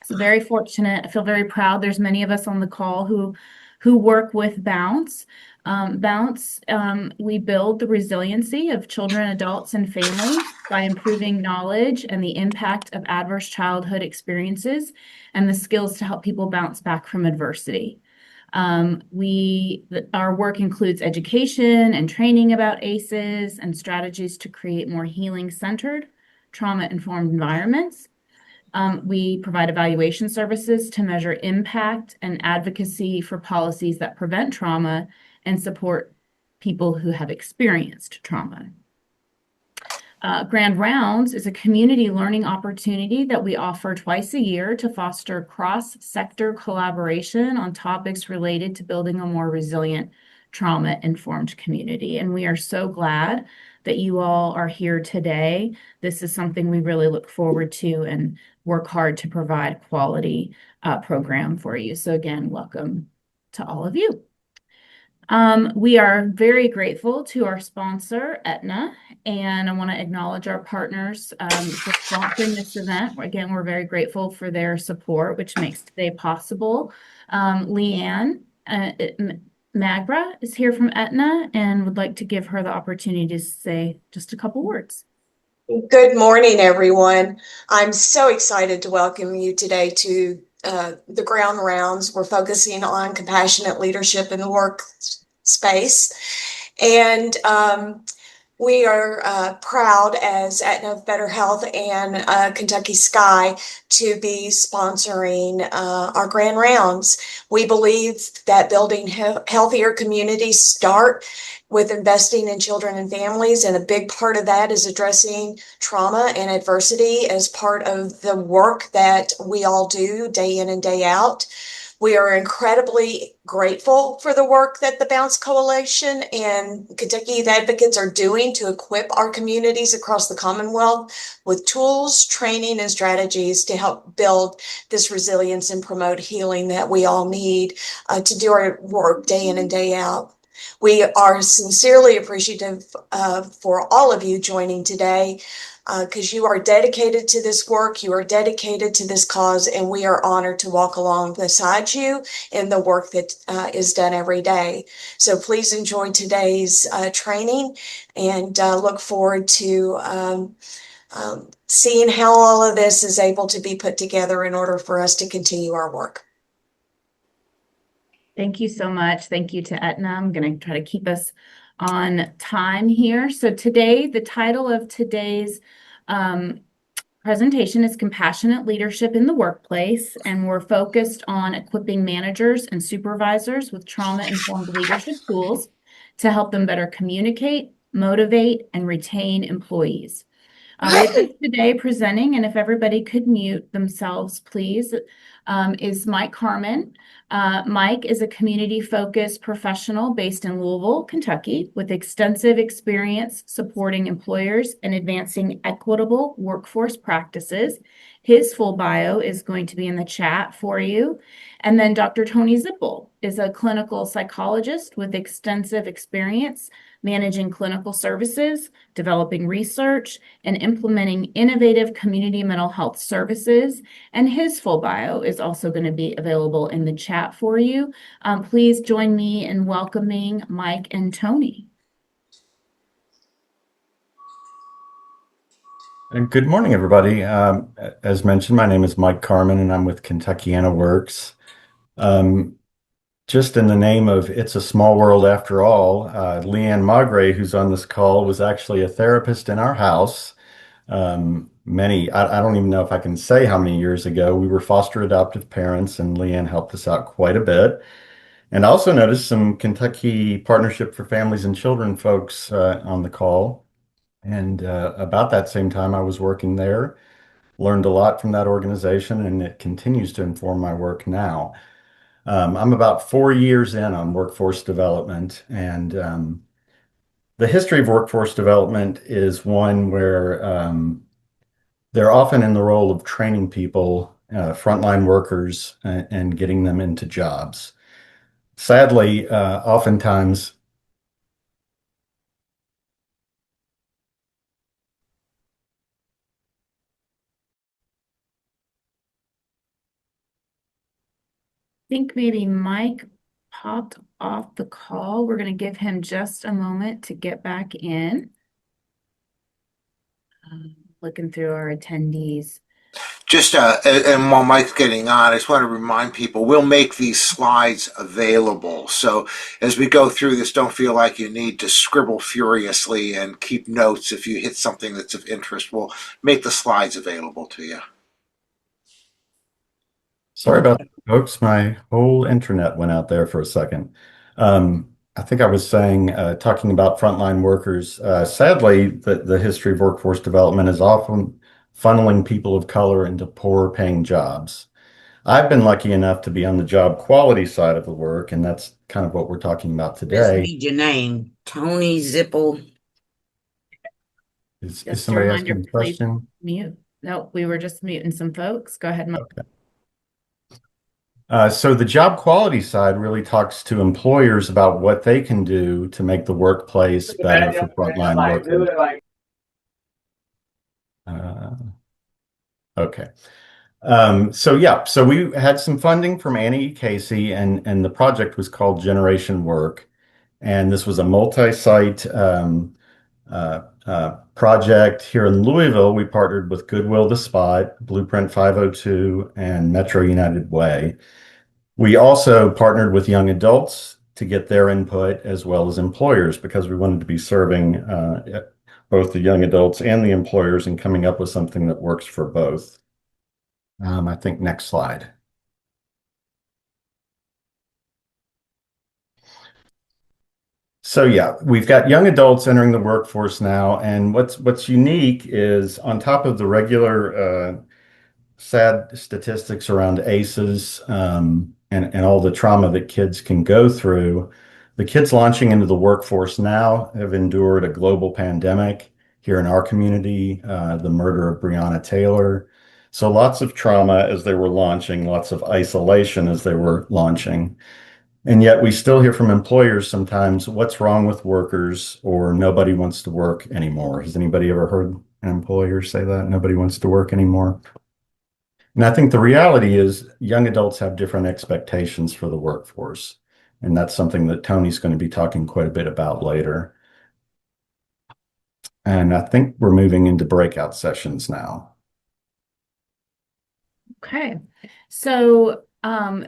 It's very fortunate. I feel very proud. There's many of us on the call who work with Bounce. We build the resiliency of children, adults, and families by improving knowledge and the impact of adverse childhood experiences and the skills to help people bounce back from adversity. Our work includes education and training about ACEs and strategies to create more healing-centered, trauma-informed environments. We provide evaluation services to measure impact and advocacy for policies that prevent trauma and support people who have experienced trauma. Grand Rounds is a community learning opportunity that we offer twice a year to foster cross-sector collaboration on topics related to building a more resilient, trauma-informed community. And we are so glad that you all are here today. This is something we really look forward to and work hard to provide quality program for you. So again, welcome to all of you. We are very grateful to our sponsor, Aetna, and I want to acknowledge our partners for sponsoring this event. Again, we're very grateful for their support, which makes today possible. Leanne Magra is here from Aetna and would like to give her the opportunity to say just a couple words. Good morning, everyone. I'm so excited to welcome you today to the Ground Rounds. We're focusing on compassionate leadership in the workspace. And we are proud as Aetna Better Health and Kentucky Sky to be sponsoring our Grand Rounds. We believe that building healthier communities start with investing in children and families, and a big part of that is addressing trauma and adversity as part of the work that we all do day in and day out. We are incredibly grateful for the work that the Bounce Coalition and Kentucky Youth Advocates are doing to equip our communities across the Commonwealth with tools, training, and strategies to help build this resilience and promote healing that we all need to do our work day in and day out. We are sincerely appreciative for all of you joining today because you are dedicated to this work, you are dedicated to this cause, and we are honored to walk along beside you in the work that is done every day. So please enjoy today's training and look forward to seeing how all of this is able to be put together in order for us to continue our work. Thank you so much. Thank you to Aetna. I'm going to try to keep us on time here. So today, the title of today's presentation is Compassionate Leadership in the Workplace, and we're focused on equipping managers and supervisors with trauma-informed leadership tools to help them better communicate, motivate, and retain employees. With us today presenting, and if everybody could mute themselves, please, is Mike Karman. Mike is a community-focused professional based in Louisville, Kentucky, with extensive experience supporting employers and advancing equitable workforce practices. His full bio is going to be in the chat for you. And then Dr. Tony Zipple is a clinical psychologist with extensive experience managing clinical services, developing research, and implementing innovative community mental health services. And his full bio is also going to be available in the chat for you. Please join me in welcoming Mike and Tony. And good morning, everybody. As mentioned, my name is Mike Karman, and I'm with Kentuckiana Works. Just in the name of It's a Small World After All, Leanne Magre, who's on this call, was actually a therapist in our house. I don't even know if I can say how many years ago. We were foster adoptive parents, and Leanne helped us out quite a bit. And I also noticed some Kentucky Partnership for Families and Children folks on the call. And about that same time, I was working there, learned a lot from that organization, and it continues to inform my work now. I'm about 4 years in on workforce development, and the history of workforce development is one where they're often in the role of training people, frontline workers, and getting them into jobs. Sadly, oftentimes think maybe Mike popped off the call. We're going to give him just a moment to get back in. Looking through our attendees. Just and while Mike's getting on, I just want to remind people we'll make these slides available. So as we go through this, don't feel like you need to scribble furiously and keep notes if you hit something that's of interest. We'll make the slides available to you. Sorry about that, folks. My whole internet went out there for a second. I think I was saying, talking about frontline workers, sadly, the history of workforce development is often funneling people of color into poor paying jobs. I've been lucky enough to be on the job quality side of the work, and that's kind of what we're talking about Just today. need your name, Tony Zipple. Is Just a somebody reminder, asking a please question? mute. No, we were just muting some folks. Go ahead, Mike. So the job quality side really talks to employers about what they can do to make the workplace better for frontline workers. Okay. So we had some funding from Annie E. Casey, and the project was called Generation Work. And this was a multi-site project here in Louisville. We partnered with Goodwill The Spot, Blueprint 502, and Metro United Way. We also partnered with young adults to get their input as well as employers because we wanted to be serving both the young adults and the employers and coming up with something that works for both. I think next slide. So yeah, we've got young adults entering the workforce now, and what's unique is on top of the regular sad statistics around ACEs and all the trauma that kids can go through, the kids launching into the workforce now have endured a global pandemic here in our community, the murder of Breonna Taylor. So lots of trauma as they were launching, lots of isolation as they were launching. And yet we still hear from employers sometimes, what's wrong with workers or nobody wants to work anymore. Has anybody ever heard an employer say that? Nobody wants to work anymore? And I think the reality is young adults have different expectations for the workforce. And that's something that Tony's going to be talking quite a bit about later. And I think we're moving into breakout sessions now. Okay. So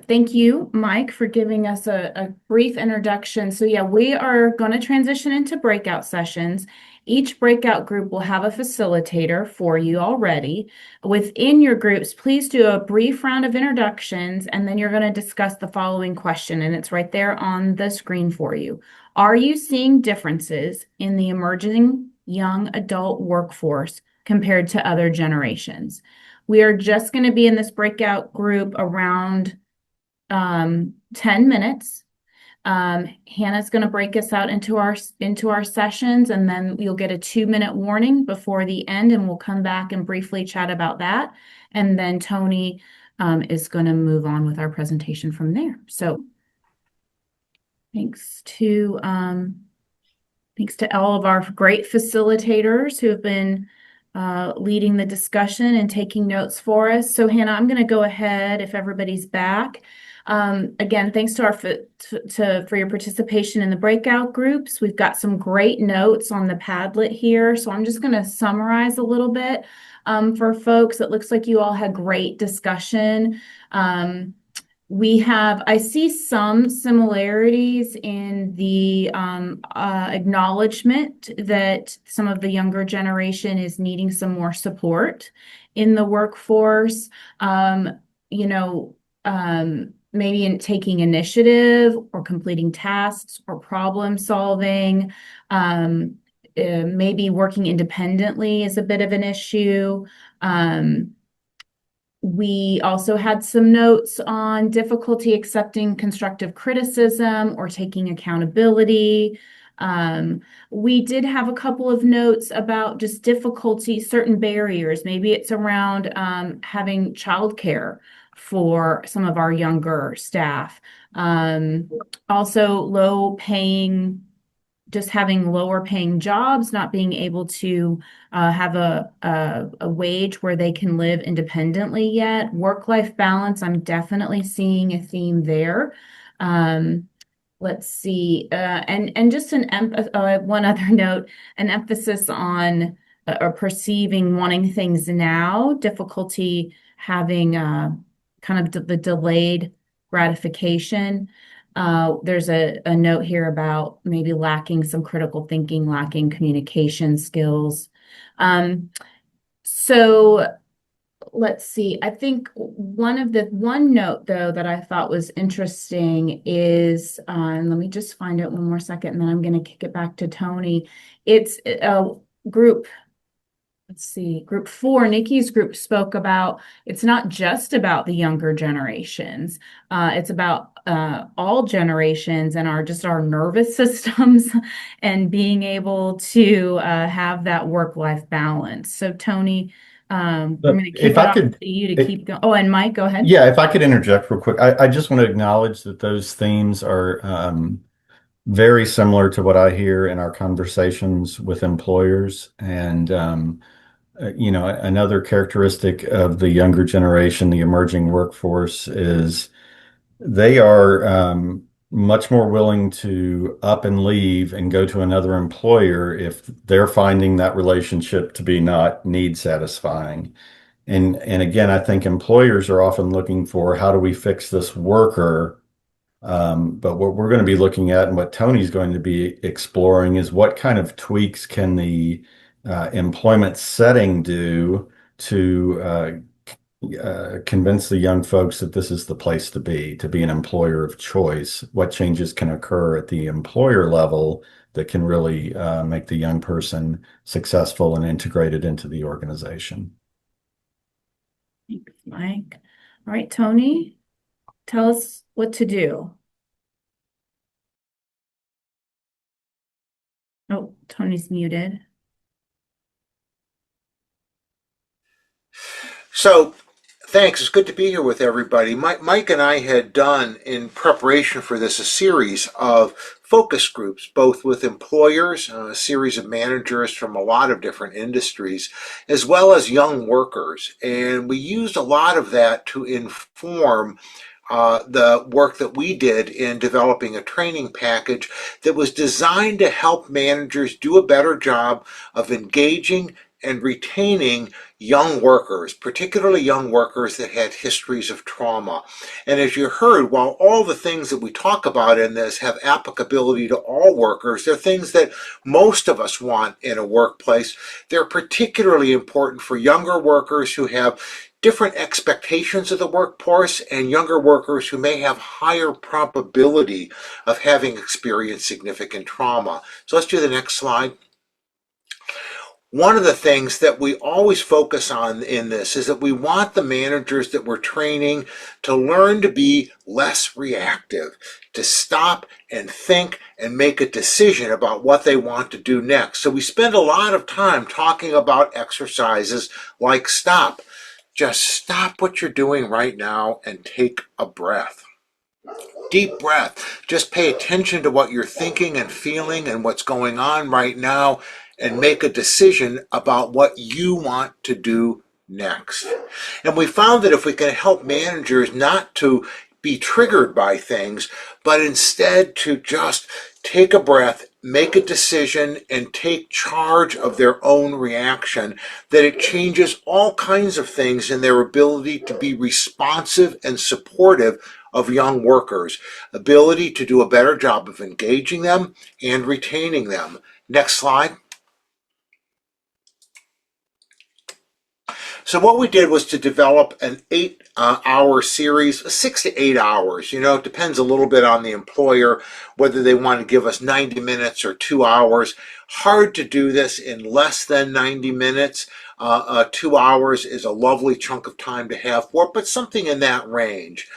thank you, Mike, for giving us a brief introduction. So yeah, we are going to transition into breakout sessions. Each breakout group will have a facilitator for you already. Within your groups, please do a brief round of introductions, and then you're going to discuss the following question, and it's right there on the screen for you. Are you seeing differences in the emerging young adult workforce compared to other generations? We are just going to be in this breakout group around 10 minutes. Hannah's going to break us out into our sessions, and then you'll get a 2-minute warning before the end, and we'll come back and briefly chat about that. And then Tony is going to move on with our presentation from there. So thanks to all of our great facilitators who have been leading the discussion and taking notes for us. So Hannah, I'm going to go ahead if everybody's back. Again, thanks to for your participation in the breakout groups. We've got some great notes on the Padlet here. So I'm just going to summarize a little bit for folks. It looks like you all had great discussion. I see some similarities in the acknowledgement that some of the younger generation is needing some more support in the workforce. Maybe in taking initiative or completing tasks or problem solving. Maybe working independently is a bit of an issue. We also had some notes on difficulty accepting constructive criticism or taking accountability. We did have a couple of notes about just difficulty, certain barriers. Maybe it's around having childcare for some of our younger staff. Also low paying just having lower paying jobs, not being able to have a wage where they can live independently yet. Work-life balance, I'm definitely seeing a theme there. Let's see, and just one other note, an emphasis on or perceiving wanting things now, difficulty having kind of the delayed gratification. There's a note here about maybe lacking some critical thinking, lacking communication skills. So let's see. I think one note though that I thought was interesting is, and let me just find it one more second, and then I'm going to kick it back to Tony. It's a group. Let's see, group 4, Nikki's group spoke about it's not just about the younger generations. It's about all generations and our nervous systems and being able to have that work-life balance. So Tony, I'm But going to kick if it I off could, to you to keep going. Oh, and Mike, go ahead. yeah, if I could interject real quick, I just want to acknowledge that those themes are very similar to what I hear in our conversations with employers. And, another characteristic of the younger generation, the emerging workforce, is they are much more willing to up and leave and go to another employer if they're finding that relationship to be not need satisfying. And again, I think employers are often looking for how do we fix this worker? But what we're going to be looking at and what Tony's going to be exploring is what kind of tweaks can the employment setting do to convince the young folks that this is the place to be an employer of choice. What changes can occur at the employer level that can really make the young person successful and integrated into the organization. Thanks, Mike. All right, Tony, tell us what to do. Oh, Tony's muted. So, thanks. It's good to be here with everybody. Mike and I had done, in preparation for this, a series of focus groups, both with employers, a series of managers from a lot of different industries, as well as young workers. And we used a lot of that to inform the work that we did in developing a training package that was designed to help managers do a better job of engaging and retaining young workers, particularly young workers that had histories of trauma. And as you heard, while all the things that we talk about in this have applicability to all workers, they're things that most of us want in a workplace. They're particularly important for younger workers who have different expectations of the workforce and younger workers who may have higher probability of having experienced significant trauma. So let's do the next slide. One of the things that we always focus on in this is that we want the managers that we're training to learn to be less reactive, to stop and think and make a decision about what they want to do next. So we spend a lot of time talking about exercises like stop. Just stop what you're doing right now and take a breath. Deep breath. Just pay attention to what you're thinking and feeling and what's going on right now and make a decision about what you want to do next. And we found that if we can help managers not to be triggered by things, but instead to just take a breath, make a decision, and take charge of their own reaction, that it changes all kinds of things in their ability to be responsive and supportive of young workers, ability to do a better job of engaging them and retaining them. Next slide. So what we did was to develop an 8-hour series, 6 to 8 hours. It depends a little bit on the employer, whether they want to give us 90 minutes or 2 hours. Hard to do this in less than 90 minutes. 2 hours is a lovely chunk of time to have for it, but something in that range.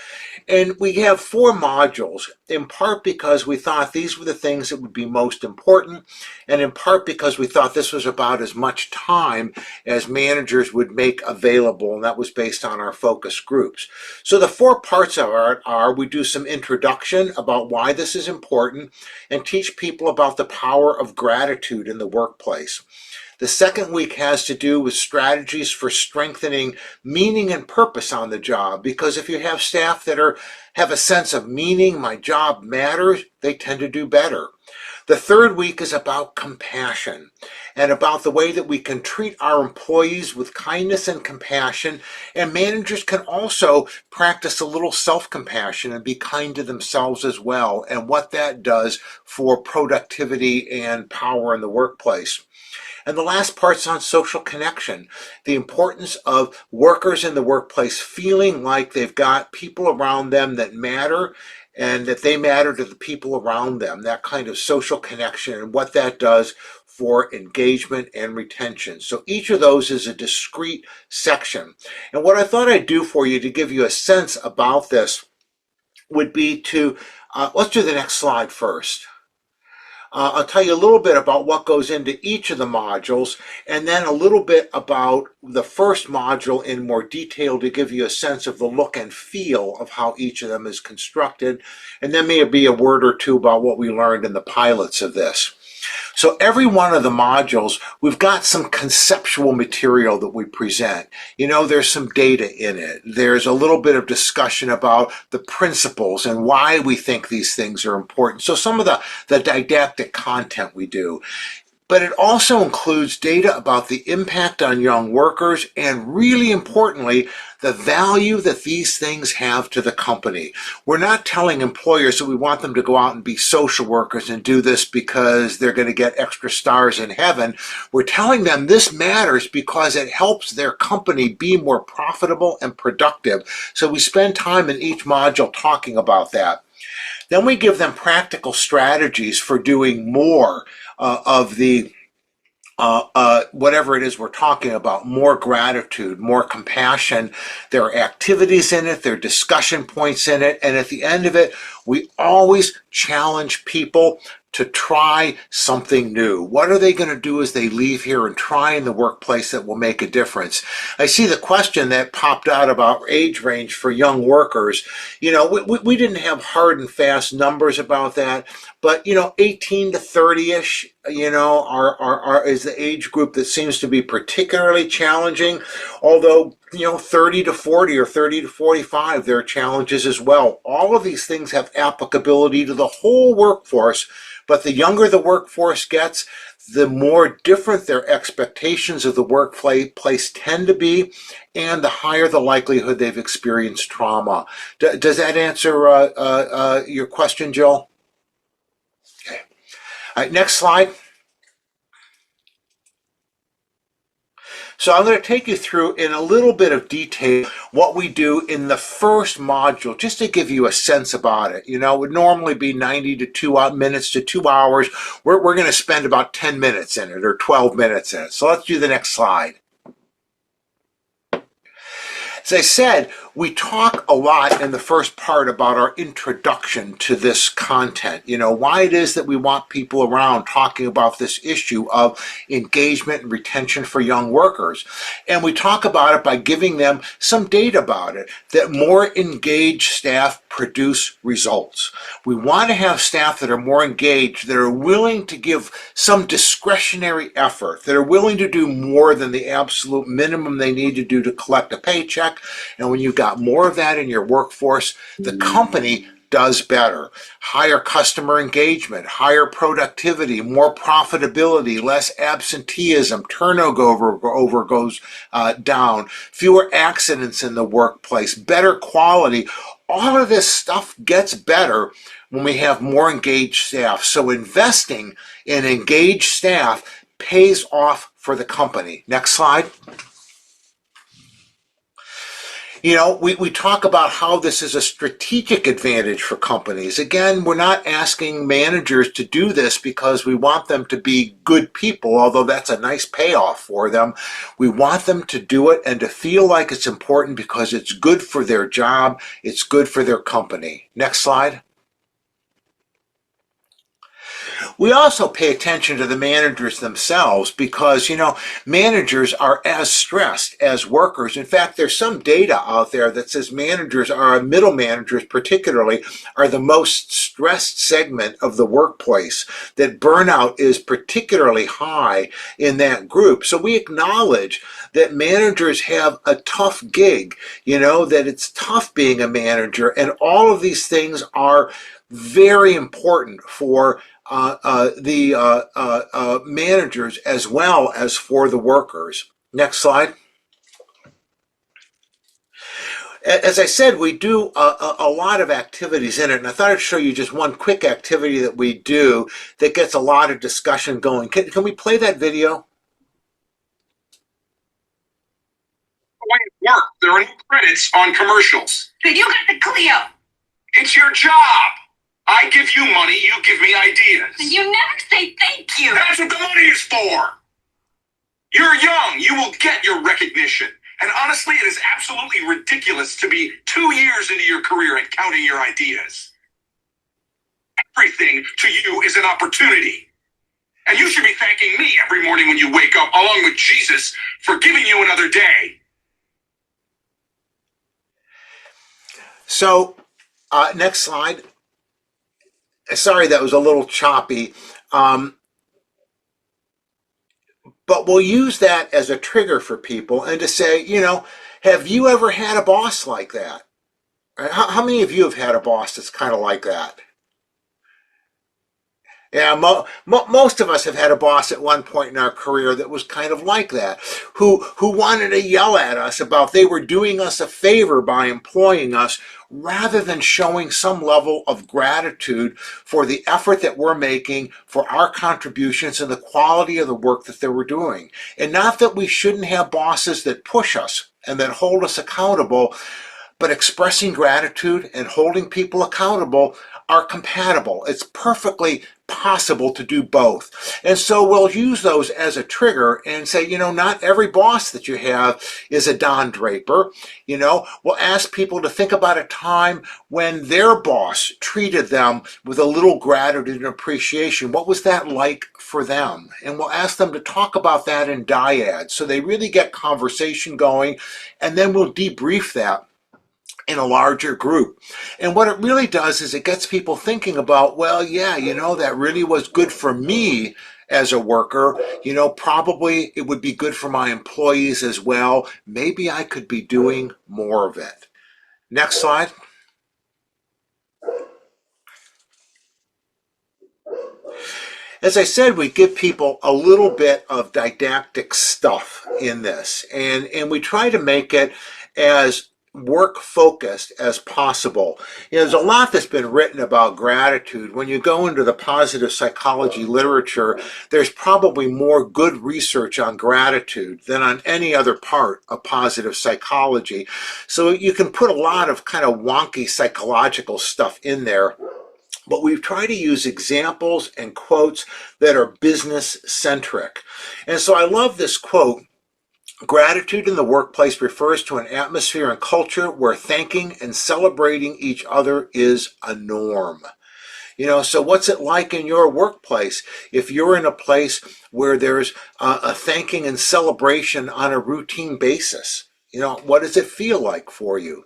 And we have 4 modules, in part because we thought these were the things that would be most important, and in part because we thought this was about as much time as managers would make available, and that was based on our focus groups. So the 4 parts of it are we do some introduction about why this is important and teach people about the power of gratitude in the workplace. The second week has to do with strategies for strengthening meaning and purpose on the job, because if you have staff that have a sense of meaning, my job matters, they tend to do better. The third week is about compassion and about the way that we can treat our employees with kindness and compassion, and managers can also practice a little self-compassion and be kind to themselves as well, and what that does for productivity and power in the workplace. And the last part's on social connection, the importance of workers in the workplace feeling like they've got people around them that matter and that they matter to the people around them, that kind of social connection and what that does for engagement and retention. So each of those is a discrete section. And what I thought I'd do for you to give you a sense about this would be to, let's do the next slide first. I'll tell you a little bit about what goes into each of the modules, and then a little bit about the first module in more detail to give you a sense of the look and feel of how each of them is constructed, and then maybe a word or two about what we learned in the pilots of this. So every one of the modules, we've got some conceptual material that we present. You know, there's some data in it. There's a little bit of discussion about the principles and why we think these things are important. So some of the didactic content we do. But it also includes data about the impact on young workers and, really importantly, the value that these things have to the company. We're not telling employers that we want them to go out and be social workers and do this because they're going to get extra stars in heaven. We're telling them this matters because it helps their company be more profitable and productive. So we spend time in each module talking about that. Then we give them practical strategies for doing more of the whatever it is we're talking about, more gratitude, more compassion. There are activities in it, there are discussion points in it, and at the end of it, we always challenge people to try something new. What are they going to do as they leave here and try in the workplace that will make a difference? I see the question that popped out about age range for young workers. You know, we didn't have hard and fast numbers about that, but, you know, 18 to 30-ish, you know, is the age group that seems to be particularly challenging, although, you know, 30 to 40 or 30 to 45, there are challenges as well. All of these things have applicability to the whole workforce, but the younger the workforce gets, the more different their expectations of the workplace tend to be, and the higher the likelihood they've experienced trauma. Does that answer your question, Jill? Okay. All right, next slide. So I'm going to take you through in a little bit of detail what we do in the first module, just to give you a sense about it. You know, it would normally be 90 to 2 minutes to 2 hours. We're going to spend about 10 minutes in it or 12 minutes in it. So let's do the next slide. As I said, we talk a lot in the first part about our introduction to this content. You know, why it is that we want people around talking about this issue of engagement and retention for young workers. And we talk about it by giving them some data about it, that more engaged staff produce results. We want to have staff that are more engaged, that are willing to give some discretionary effort, that are willing to do more than the absolute minimum they need to do to collect a paycheck. And when you've got more of that in your workforce, the company does better. Higher customer engagement, higher productivity, more profitability, less absenteeism, turnover goes down, fewer accidents in the workplace, better quality. All of this stuff gets better when we have more engaged staff. So investing in engaged staff pays off for the company. Next slide. We talk about how this is a strategic advantage for companies. Again, we're not asking managers to do this because we want them to be good people, although that's a nice payoff for them. We want them to do it and to feel like it's important because it's good for their job, it's good for their company. Next slide. We also pay attention to the managers themselves because, managers are as stressed as workers. In fact, there's some data out there that says middle managers particularly, are the most stressed segment of the workplace, that burnout is particularly high in that group. So we acknowledge that managers have a tough gig, that it's tough being a manager, and all of these things are very important for the managers as well as for the workers. Next slide. As I said, we do a lot of activities in it, and I thought I'd show you just one quick activity that we do that gets a lot of discussion going. Can we play that video? Work. There are no credits on commercials. Then you got the Clio. It's your job. I give you money, you give me ideas. And you never say thank you. That's what the money is for. You're young. You will get your recognition. And honestly, it is absolutely ridiculous to be 2 years into your career and counting your ideas. Everything to you is an opportunity. And you should be thanking me every morning when you wake up, along with Jesus, for giving you another day. So, next slide. Sorry, that was a little choppy. But we'll use that as a trigger for people and to say, have you ever had a boss like that? How many of you have had a boss that's kind of like that? Yeah, most of us have had a boss at one point in our career that was kind of like that, who wanted to yell at us about they were doing us a favor by employing us rather than showing some level of gratitude for the effort that we're making, for our contributions and the quality of the work that they were doing. And not that we shouldn't have bosses that push us and that hold us accountable, but expressing gratitude and holding people accountable are compatible. It's perfectly possible to do both. And so we'll use those as a trigger and say, not every boss that you have is a Don Draper. We'll ask people to think about a time when their boss treated them with a little gratitude and appreciation. What was that like for them? And we'll ask them to talk about that in dyads so they really get conversation going, and then we'll debrief that in a larger group. And what it really does is it gets people thinking about, well, yeah, that really was good for me as a worker. Probably it would be good for my employees as well. Maybe I could be doing more of it. Next slide. As I said, we give people a little bit of didactic stuff in this, and we try to make it as work focused as possible. There's a lot that's been written about gratitude. When you go into the positive psychology literature, there's probably more good research on gratitude than on any other part of positive psychology. So you can put a lot of kind of wonky psychological stuff in there. But we've tried to use examples and quotes that are business centric. And so I love this quote. Gratitude in the workplace refers to an atmosphere and culture where thanking and celebrating each other is a norm. So what's it like in your workplace if you're in a place where there's a thanking and celebration on a routine basis? What does it feel like for you?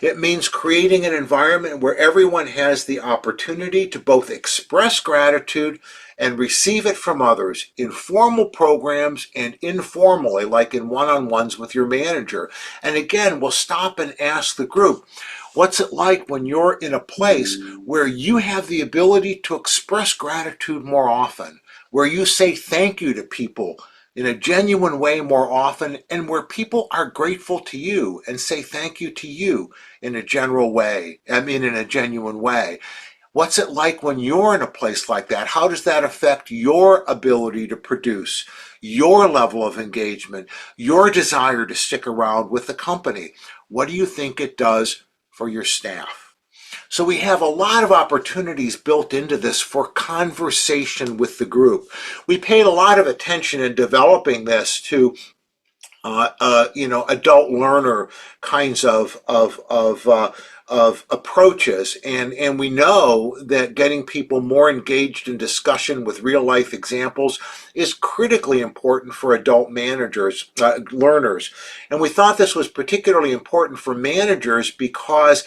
It means creating an environment where everyone has the opportunity to both express gratitude and receive it from others in formal programs and informally, like in one-on-ones with your manager. And again, we'll stop and ask the group, what's it like when you're in a place where you have the ability to express gratitude more often, where you say thank you to people in a genuine way more often, and where people are grateful to you and say thank you to you in a genuine way. What's it like when you're in a place like that? How does that affect your ability to produce, your level of engagement, your desire to stick around with the company? What do you think it does for your staff? So we have a lot of opportunities built into this for conversation with the group. We paid a lot of attention in developing this to adult learner kinds of approaches, and we know that getting people more engaged in discussion with real life examples is critically important for adult managers, learners, and we thought this was particularly important for managers because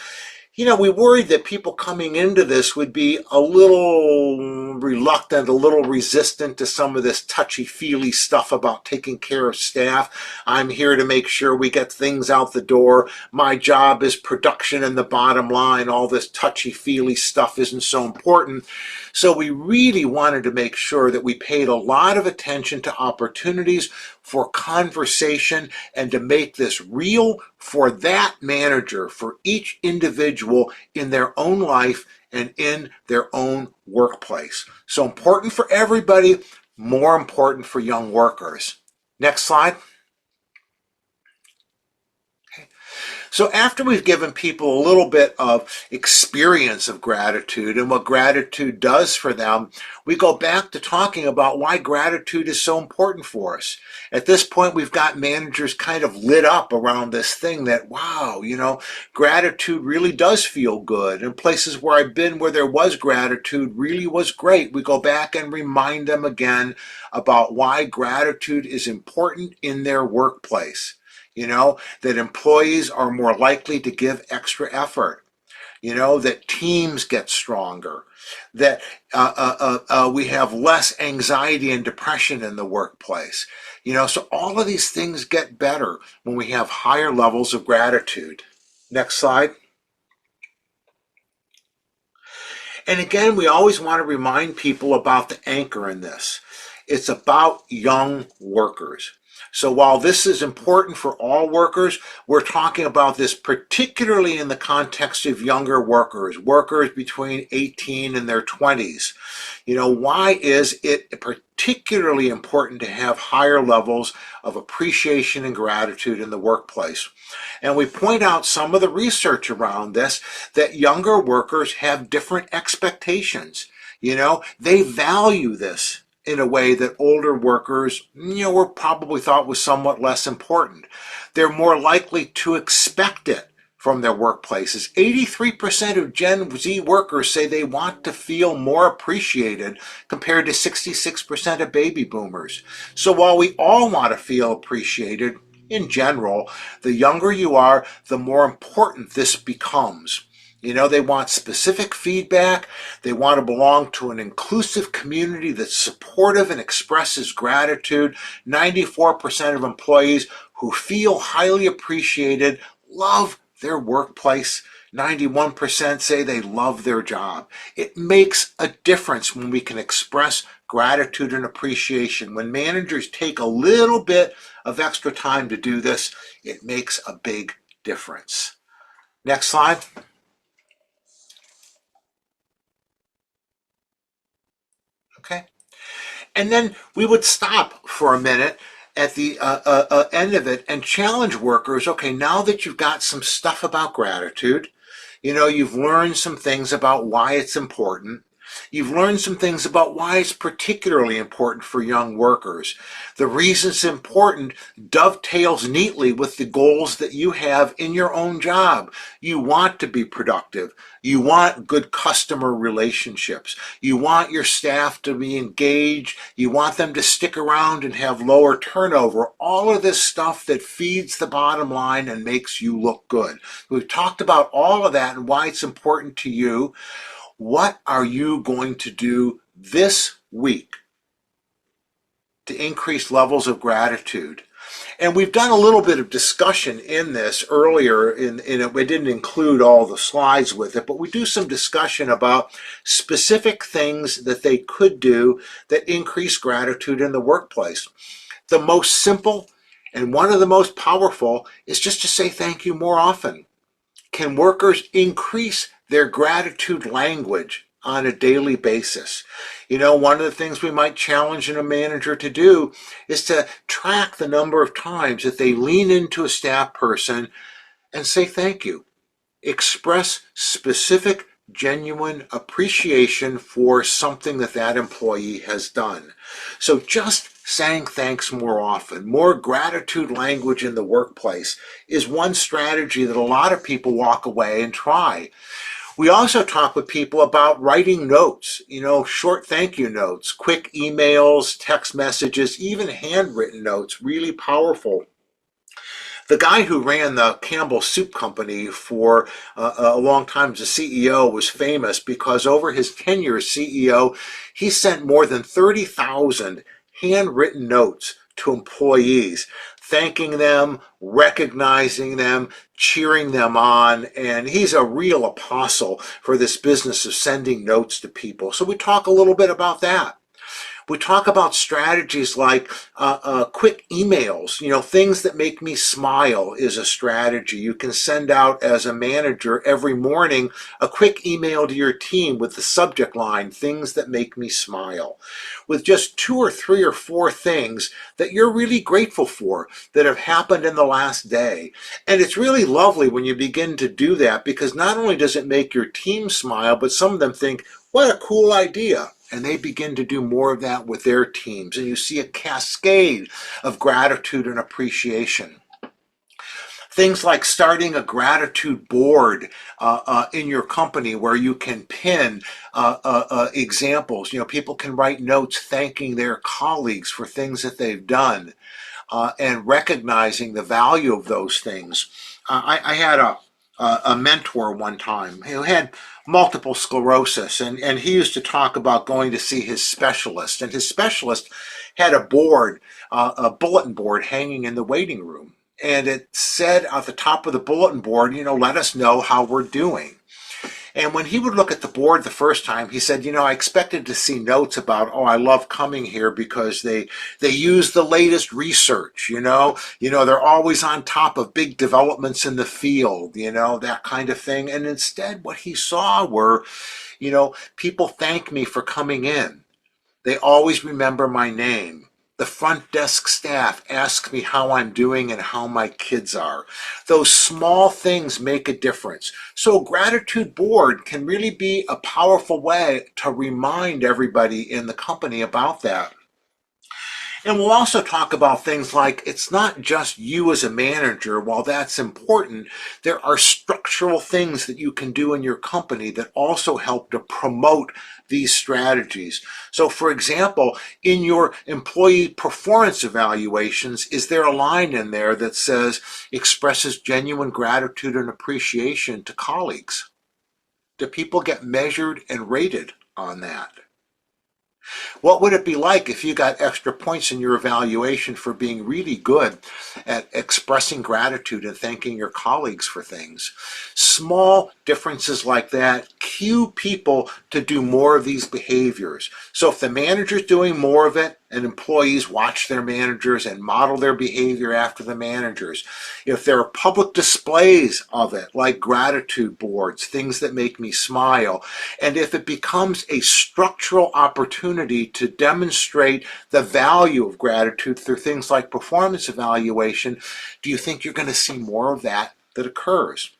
we worried that people coming into this would be a little reluctant, a little resistant to some of this touchy-feely stuff about taking care of staff. I'm here to make sure we get things out the door. My job is production and the bottom line. All this touchy-feely stuff isn't so important. So we really wanted to make sure that we paid a lot of attention to opportunities for conversation and to make this real for that manager, for each individual in their own life and in their own workplace. So important for everybody, more important for young workers. Next slide. So after we've given people a little bit of experience of gratitude and what gratitude does for them, we go back to talking about why gratitude is so important for us. At this point, we've got managers kind of lit up around this thing that, wow, gratitude really does feel good. And places where I've been where there was gratitude really was great. We go back and remind them again about why gratitude is important in their workplace. That employees are more likely to give extra effort, that teams get stronger, that we have less anxiety and depression in the workplace. So all of these things get better when we have higher levels of gratitude. Next slide. And again, we always want to remind people about the anchor in this. It's about young workers. So while this is important for all workers, we're talking about this particularly in the context of younger workers between 18 and their 20s. Why is it particularly important to have higher levels of appreciation and gratitude in the workplace? And we point out some of the research around this, that younger workers have different expectations. They value this in a way that older workers, were probably thought was somewhat less important. They're more likely to expect it from their workplaces. 83% of Gen Z workers say they want to feel more appreciated compared to 66% of baby boomers. So while we all want to feel appreciated in general, the younger you are, the more important this becomes. They want specific feedback. They want to belong to an inclusive community that's supportive and expresses gratitude. 94% of employees who feel highly appreciated love their workplace. 91% say they love their job. It makes a difference when we can express gratitude and appreciation. When managers take a little bit of extra time to do this, it makes a big difference. Next slide. Okay. And then we would stop for a minute at the end of it and challenge workers. Okay, now that you've got some stuff about gratitude, you've learned some things about why it's important. You've learned some things about why it's particularly important for young workers. The reason it's important dovetails neatly with the goals that you have in your own job. You want to be productive. You want good customer relationships. You want your staff to be engaged. You want them to stick around and have lower turnover. All of this stuff that feeds the bottom line and makes you look good. We've talked about all of that and why it's important to you. What are you going to do this week to increase levels of gratitude? And we've done a little bit of discussion in this earlier. In it, we didn't include all the slides with it, but we do some discussion about specific things that they could do that increase gratitude in the workplace. The most simple and one of the most powerful is just to say thank you more often. Can workers increase their gratitude language on a daily basis. You know, one of the things we might challenge a manager to do is to track the number of times that they lean into a staff person and say thank you. Express specific, genuine appreciation for something that that employee has done. So just saying thanks more often, more gratitude language in the workplace is one strategy that a lot of people walk away and try. We also talk with people about writing notes, you know, short thank you notes, quick emails, text messages, even handwritten notes, really powerful. The guy who ran the Campbell Soup Company for a long time as a CEO was famous because over his tenure as CEO, he sent more than 30,000 handwritten notes to employees, thanking them, recognizing them, cheering them on, and he's a real apostle for this business of sending notes to people. So we talk a little bit about that. We talk about strategies like quick emails, you know, things that make me smile is a strategy. You can send out as a manager every morning a quick email to your team with the subject line, things that make me smile, with just 2 or 3 or 4 things that you're really grateful for that have happened in the last day. And it's really lovely when you begin to do that because not only does it make your team smile, but some of them think, what a cool idea. And they begin to do more of that with their teams. And you see a cascade of gratitude and appreciation. Things like starting a gratitude board in your company where you can pin examples. You know, people can write notes thanking their colleagues for things that they've done and recognizing the value of those things. I had a mentor one time who had multiple sclerosis, and he used to talk about going to see his specialist, and his specialist had a board, a bulletin board hanging in the waiting room. And it said at the top of the bulletin board, you know, let us know how we're doing. And when he would look at the board the first time, he said, you know, I expected to see notes about, oh, I love coming here because they use the latest research, they're always on top of big developments in the field, that kind of thing. And instead, what he saw were, people thank me for coming in. They always remember my name. The front desk staff ask me how I'm doing and how my kids are. Those small things make a difference. So a gratitude board can really be a powerful way to remind everybody in the company about that. And we'll also talk about things like it's not just you as a manager. While that's important, there are structural things that you can do in your company that also help to promote these strategies. So for example, in your employee performance evaluations, is there a line in there that says expresses genuine gratitude and appreciation to colleagues? Do people get measured and rated on that? What would it be like if you got extra points in your evaluation for being really good at expressing gratitude and thanking your colleagues for things? Small differences like that cue people to do more of these behaviors. So if the manager's doing more of it, and employees watch their managers and model their behavior after the managers. If there are public displays of it, like gratitude boards, things that make me smile, and if it becomes a structural opportunity to demonstrate the value of gratitude through things like performance evaluation, do you think you're going to see more of that occurs?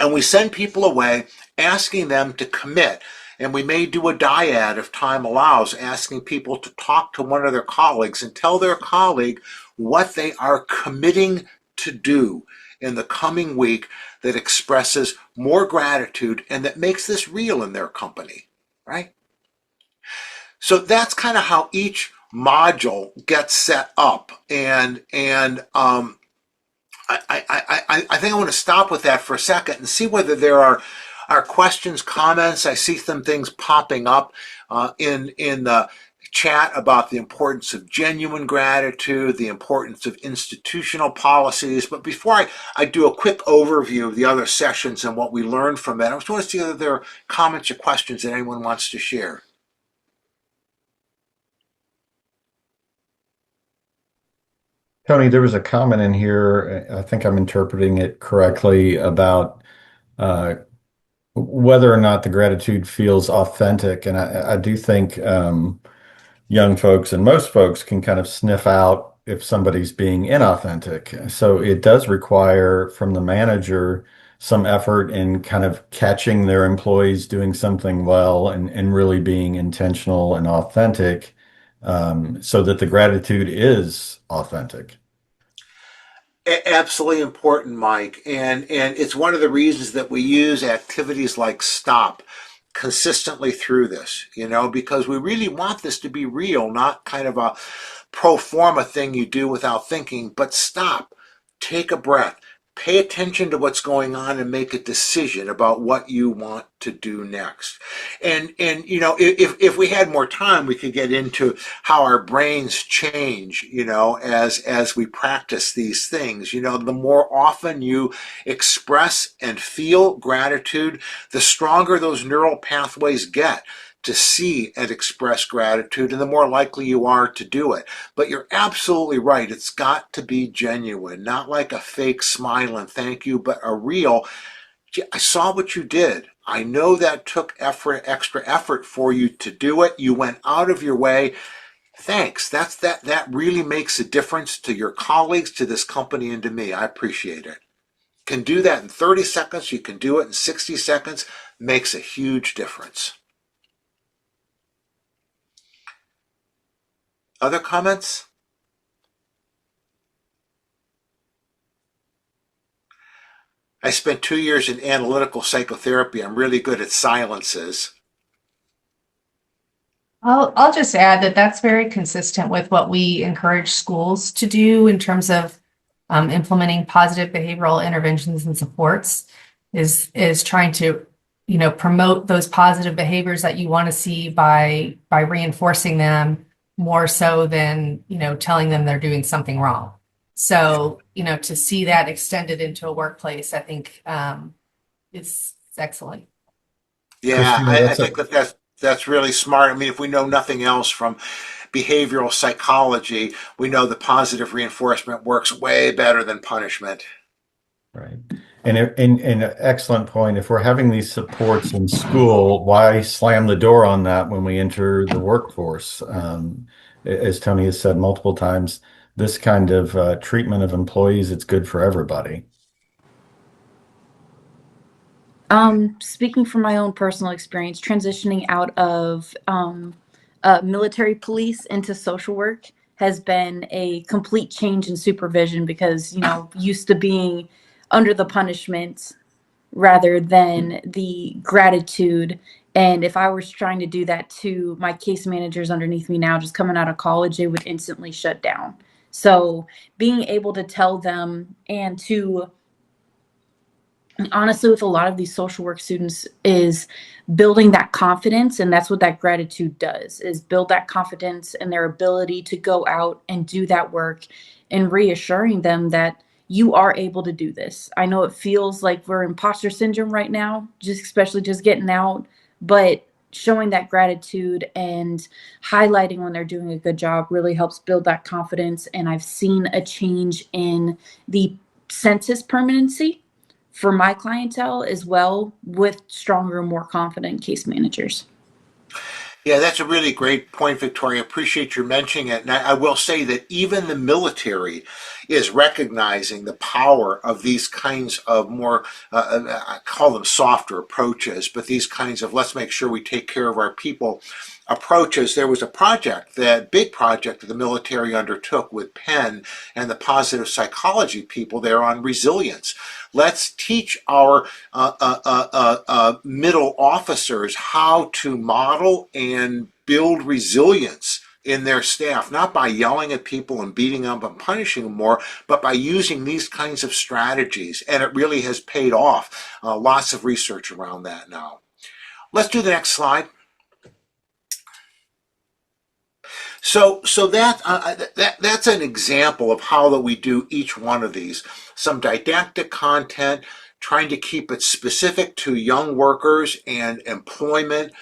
And we send people away asking them to commit. And we may do a dyad if time allows, asking people to talk to one of their colleagues and tell their colleague what they are committing to do in the coming week that expresses more gratitude and that makes this real in their company, right? So that's kind of how each module gets set up. And I think I want to stop with that for a second and see whether there are questions, comments. I see some things popping up in the chat about the importance of genuine gratitude, the importance of institutional policies. But before I do a quick overview of the other sessions and what we learned from that, I just want to see whether there are comments or questions that anyone wants to share. Tony, there was a comment in here, I think I'm interpreting it correctly, about uh, whether or not the gratitude feels authentic. And I do think young folks and most folks can kind of sniff out if somebody's being inauthentic. So it does require from the manager some effort in kind of catching their employees doing something well and really being intentional and authentic, so that the gratitude is authentic. Absolutely important, Mike. And it's one of the reasons that we use activities like STOP consistently through this, because we really want this to be real, not kind of a pro forma thing you do without thinking, but stop, take a breath, pay attention to what's going on and make a decision about what you want to do next. And if we had more time, we could get into how our brains change, as we practice these things. The more often you express and feel gratitude, the stronger those neural pathways get to see and express gratitude, and the more likely you are to do it. But you're absolutely right. It's got to be genuine, not like a fake smile and thank you, but a real, I saw what you did. I know that took extra effort for you to do it. You went out of your way. Thanks. That really makes a difference to your colleagues, to this company, and to me. I appreciate it. Can do that in 30 seconds. You can do it in 60 seconds. Makes a huge difference. Other comments? I spent 2 years in analytical psychotherapy. I'm really good at silences. I'll just add that that's very consistent with what we encourage schools to do in terms of implementing positive behavioral interventions and supports is trying to, promote those positive behaviors that you want to see by reinforcing them more so than, telling them they're doing something wrong. So, to see that extended into a workplace, I think is excellent. Yeah, Christina, I that's a think that's really smart. I mean, if we know nothing else from behavioral psychology, we know the positive reinforcement works way better than punishment. right. And an excellent point. If we're having these supports in school, why slam the door on that when we enter the workforce? As Tony has said multiple times, this kind of treatment of employees, it's good for everybody. Speaking from my own personal experience, transitioning out of military police into social work has been a complete change in supervision because, used to being under the punishment rather than the gratitude. And if I was trying to do that to my case managers underneath me now, just coming out of college, they would instantly shut down. So being able to tell them and to honestly with a lot of these social work students is building that confidence, and that's what that gratitude does, is build that confidence and their ability to go out and do that work, and reassuring them that you are able to do this. I know it feels like we're imposter syndrome right now, just especially just getting out, but showing that gratitude and highlighting when they're doing a good job really helps build that confidence. And I've seen a change in the census permanency for my clientele as well, with stronger, more confident case managers. Yeah, that's a really great point, Victoria. Appreciate your mentioning it. And I will say that even the military is recognizing the power of these kinds of more, I call them softer approaches, but these kinds of let's make sure we take care of our people approaches. There was a project, that big project that the military undertook with Penn and the positive psychology people there on resilience. Let's teach our middle officers how to model and build resilience in their staff, not by yelling at people and beating them and punishing them more, but by using these kinds of strategies. And it really has paid off. Lots of research around that now. Let's do the next slide. So that's an example of how that we do each one of these. Some didactic content, trying to keep it specific to young workers and employment.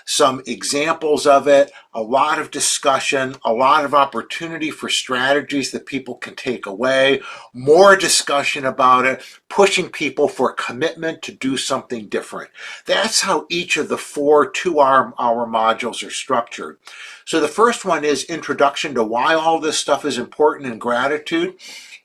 some examples of it, a lot of discussion, a lot of opportunity for strategies that people can take away, more discussion about it, pushing people for commitment to do something different. That's how each of the 4 2-hour modules are structured. So the first one is introduction to why all this stuff is important and gratitude.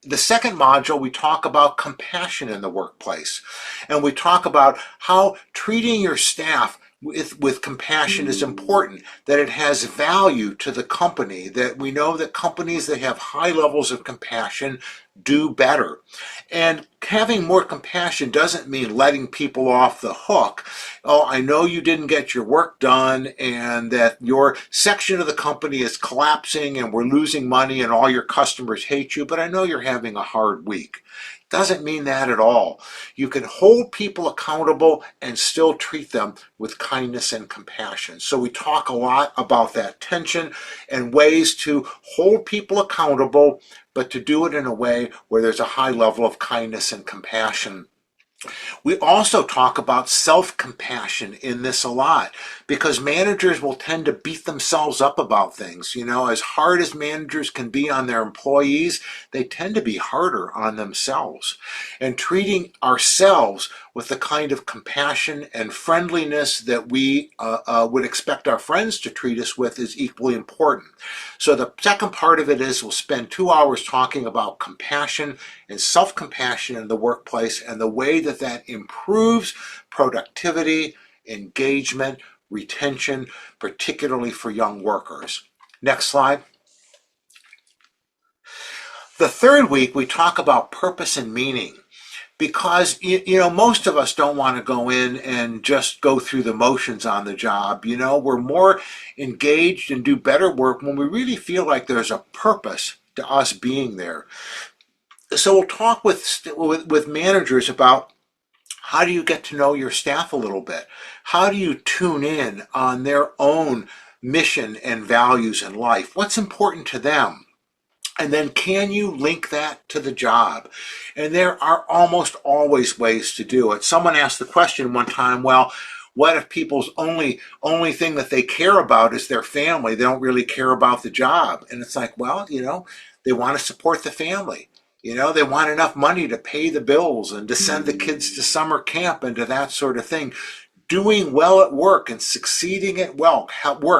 The second module, we talk about compassion in the workplace. And we talk about how treating your staff with compassion is important, that it has value to the company, that we know that companies that have high levels of compassion do better. And having more compassion doesn't mean letting people off the hook. Oh, I know you didn't get your work done and that your section of the company is collapsing and we're losing money and all your customers hate you, but I know you're having a hard week. Doesn't mean that at all. You can hold people accountable and still treat them with kindness and compassion. So we talk a lot about that tension and ways to hold people accountable, but to do it in a way where there's a high level of kindness and compassion. We also talk about self-compassion in this a lot because managers will tend to beat themselves up about things. You know, as hard as managers can be on their employees, they tend to be harder on themselves. And treating ourselves with the kind of compassion and friendliness that we would expect our friends to treat us with is equally important. So the second part of it is we'll spend 2 hours talking about compassion and self-compassion in the workplace and the way that that improves productivity, engagement, retention, particularly for young workers. Next slide. The third week, we talk about purpose and meaning. Because, you know, most of us don't want to go in and just go through the motions on the job. You know, we're more engaged and do better work when we really feel like there's a purpose to us being there. So we'll talk with managers about how do you get to know your staff a little bit? How do you tune in on their own mission and values in life? What's important to them? And then can you link that to the job? And there are almost always ways to do it. Someone asked the question one time, well, what if people's only thing that they care about is their family? They don't really care about the job. And it's like, well, you know, they want to support the family. You know, they want enough money to pay the bills and to send the kids to summer camp and to that sort of thing. Doing well at work and succeeding at work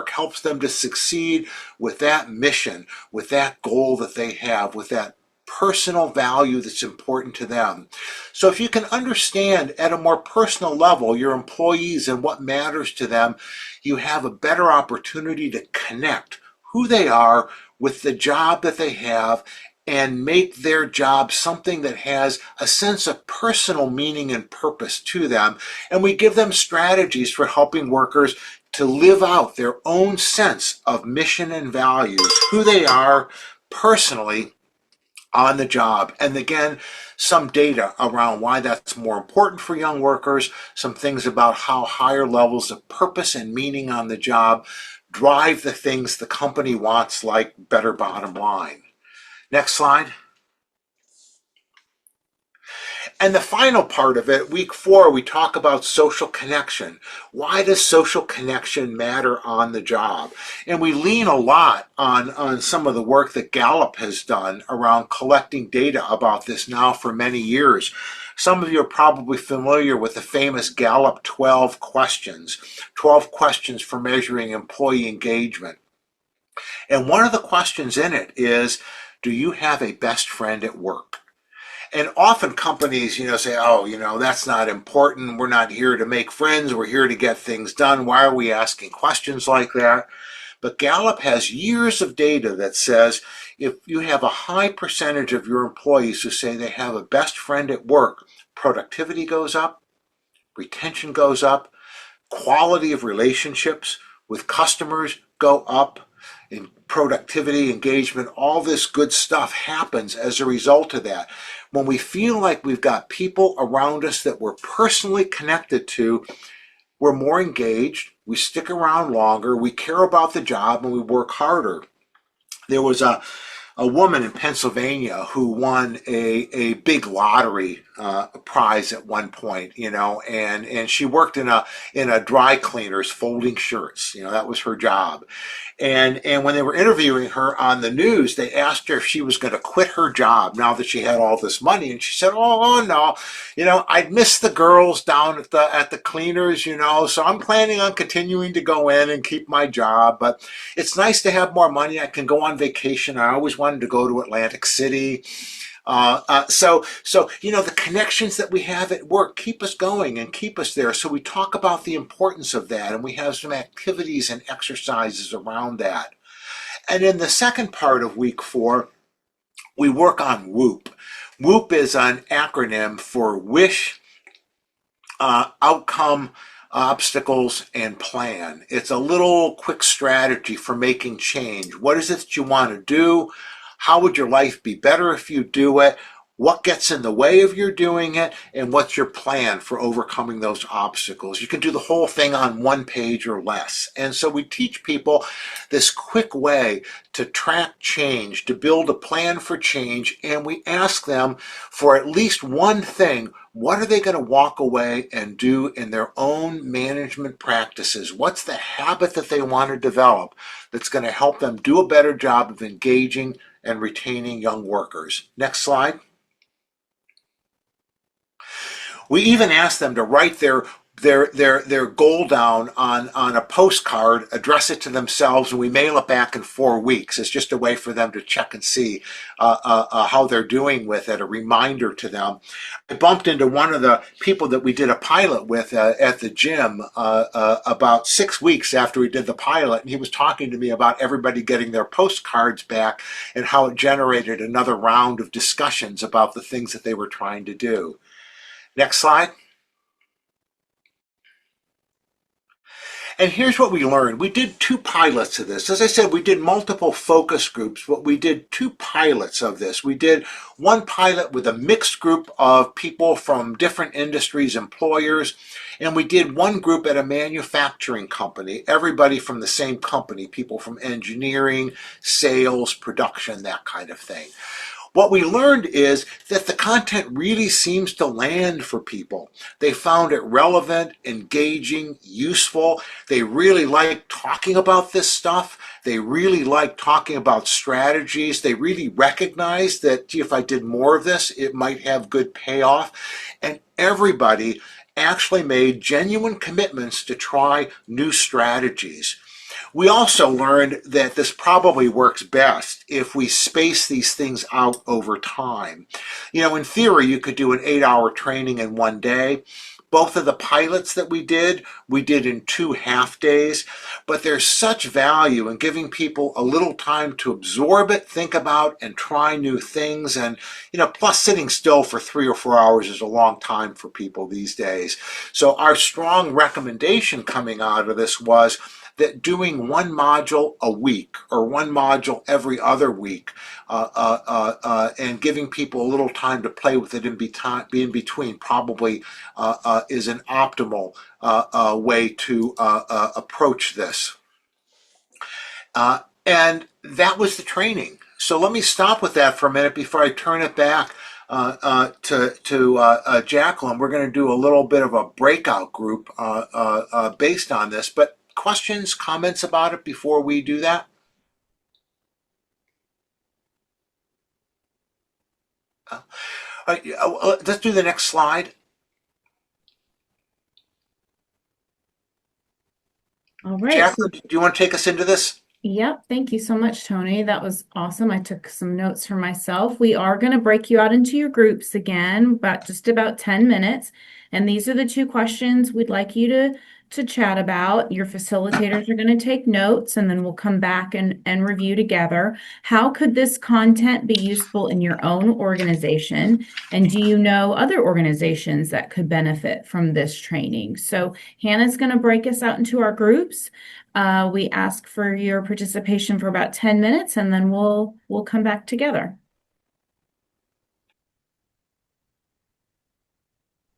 helps them to succeed with that mission, with that goal that they have, with that personal value that's important to them. So if you can understand at a more personal level your employees and what matters to them, you have a better opportunity to connect who they are with the job that they have and make their job something that has a sense of personal meaning and purpose to them. And we give them strategies for helping workers to live out their own sense of mission and values, who they are personally on the job. And again, some data around why that's more important for young workers, some things about how higher levels of purpose and meaning on the job drive the things the company wants, like better bottom line. Next slide. And the final part of it, week 4, we talk about social connection. Why does social connection matter on the job? And we lean a lot on some of the work that Gallup has done around collecting data about this now for many years. Some of you are probably familiar with the famous Gallup 12 questions, 12 questions for measuring employee engagement. And one of the questions in it is, do you have a best friend at work? And often companies, say, oh, that's not important. We're not here to make friends. We're here to get things done. Why are we asking questions like that? But Gallup has years of data that says if you have a high percentage of your employees who say they have a best friend at work, productivity goes up, retention goes up, quality of relationships with customers go up, and productivity, engagement, all this good stuff happens as a result of that. When we feel like we've got people around us that we're personally connected to, we're more engaged, we stick around longer, we care about the job, and we work harder. There was a a woman in Pennsylvania who won a big lottery prize at one point, and she worked in a dry cleaners folding shirts. That was her job. And when they were interviewing her on the news, they asked her if she was going to quit her job now that she had all this money, and she said, "Oh no, I'd miss the girls down at the cleaners, so I'm planning on continuing to go in and keep my job. But it's nice to have more money. I can go on vacation. I always wanted to go to Atlantic City." So the connections that we have at work keep us going and keep us there. So we talk about the importance of that, and we have some activities and exercises around that. And in the second part of week 4, we work on WHOOP. WHOOP is an acronym for Wish, Outcome, Obstacles, and Plan. It's a little quick strategy for making change. What is it that you want to do? How would your life be better if you do it? What gets in the way of your doing it? And what's your plan for overcoming those obstacles? You can do the whole thing on 1 page or less. And so we teach people this quick way to track change, to build a plan for change, and we ask them for at least one thing. What are they going to walk away and do in their own management practices? What's the habit that they want to develop that's going to help them do a better job of engaging and retaining young workers? Next slide. We even ask them to write their goal down on a postcard, address it to themselves, and we mail it back in 4 weeks. It's just a way for them to check and see how they're doing with it, a reminder to them. I bumped into one of the people that we did a pilot with at the gym about 6 weeks after we did the pilot, and he was talking to me about everybody getting their postcards back and how it generated another round of discussions about the things that they were trying to do. Next slide. And here's what we learned. We did 2 pilots of this. As I said, we did multiple focus groups, but we did 2 pilots of this. We did one pilot with a mixed group of people from different industries, employers, and we did one group at a manufacturing company, everybody from the same company, people from engineering, sales, production, that kind of thing. What we learned is that the content really seems to land for people. They found it relevant, engaging, useful. They really like talking about this stuff. They really like talking about strategies. They really recognize that, gee, if I did more of this, it might have good payoff. And everybody actually made genuine commitments to try new strategies. We also learned that this probably works best if we space these things out over time. In theory, you could do an 8-hour training in 1 day. Both of the pilots that we did in 2 half days, but there's such value in giving people a little time to absorb it, think about, and try new things. And, plus sitting still for 3 or 4 hours is a long time for people these days. So our strong recommendation coming out of this was that doing 1 module a week or 1 module every other week and giving people a little time to play with it in between probably is an optimal way to approach this. And that was the training. So let me stop with that for a minute before I turn it back to Jacqueline. We're going to do a little bit of a breakout group based on this, but questions, comments about it before we do that? Let's do the next slide. All right. Jacqueline, do you want to take us into this? Yep. Thank you so much, Tony. That was awesome. I took some notes for myself. We are going to break you out into your groups again, just about 10 minutes. And these are the 2 questions we'd like you to chat about. Your facilitators are going to take notes, and then we'll come back and review together. How could this content be useful in your own organization? And do you know other organizations that could benefit from this training? So Hannah's going to break us out into our groups. We ask for your participation for about 10 minutes, and then we'll come back together.